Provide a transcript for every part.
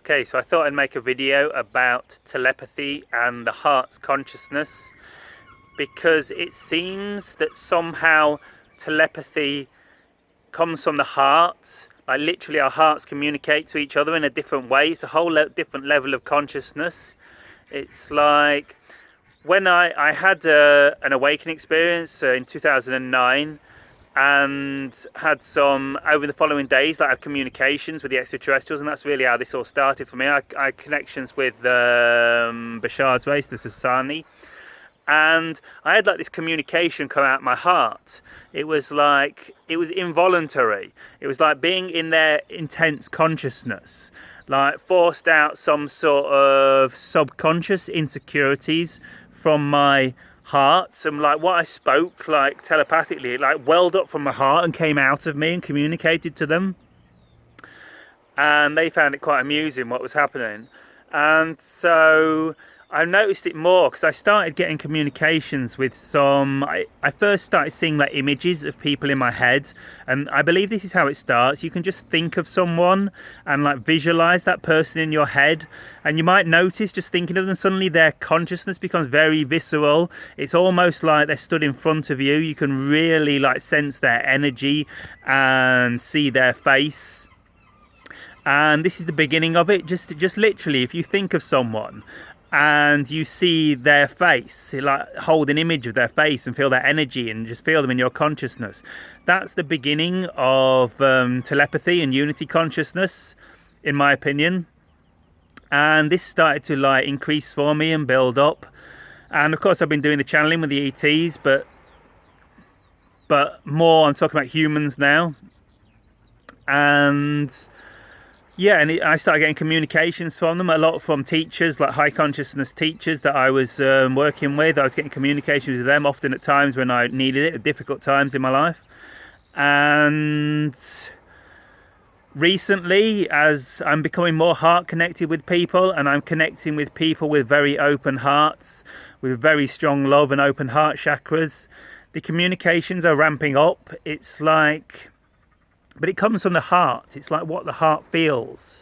Okay, so I thought I'd make a video about telepathy and the heart's consciousness, because it seems that somehow telepathy comes from the heart. Like literally our hearts communicate to each other in a different way. It's a whole different level of consciousness. It's like when I had an awakening experience in 2009, and had some over the following days, like I had communications with the extraterrestrials, and that's really how this all started for me. I had connections with Bashar's race, the Sasani, and I had like this communication come out of my heart. It was like, it was involuntary. It was like being in their intense consciousness, like forced out some sort of subconscious insecurities from my heart, and like what I spoke, like telepathically, it like welled up from my heart and came out of me and communicated to them, and they found it quite amusing what was happening. And so I noticed it more because I started getting communications with some, I first started seeing like images of people in my head, and I believe this is how it starts. You can just think of someone and like visualize that person in your head, and you might notice just thinking of them, suddenly their consciousness becomes very visceral. It's almost like they're stood in front of you. You can really like sense their energy and see their face. And this is the beginning of it. Just literally, if you think of someone and you see their face, like hold an image of their face and feel their energy and just feel them in your consciousness, that's the beginning of telepathy and unity consciousness, in my opinion. And this started to like increase for me and build up. And of course I've been doing the channeling with the ETs, but more I'm talking about humans now. And yeah, and I started getting communications from them, a lot from teachers, like high consciousness teachers that I was working with. I was getting communications with them, often at times when I needed it, at difficult times in my life. And recently, as I'm becoming more heart connected with people, and I'm connecting with people with very open hearts, with very strong love and open heart chakras, the communications are ramping up. It's like, but it comes from the heart. It's like what the heart feels.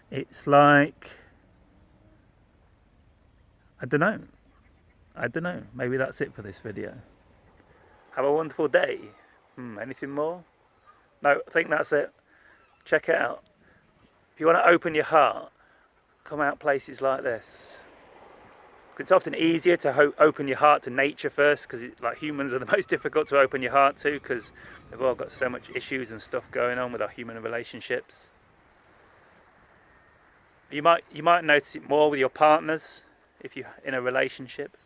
It's like, I don't know. Maybe that's it for this video. Have a wonderful day. Anything more? No, I think that's it. Check it out. If you want to open your heart, come out places like this. It's often easier to open your heart to nature first, because like humans are the most difficult to open your heart to, because we've all got so much issues and stuff going on with our human relationships. You might notice it more with your partners if you're in a relationship,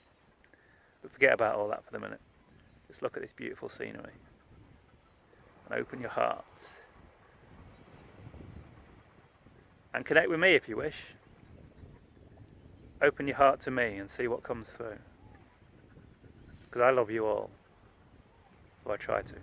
but forget about all that for the minute. Just look at this beautiful scenery and open your heart and connect with me if you wish. Open your heart to me and see what comes through, because I love you all, or I try to.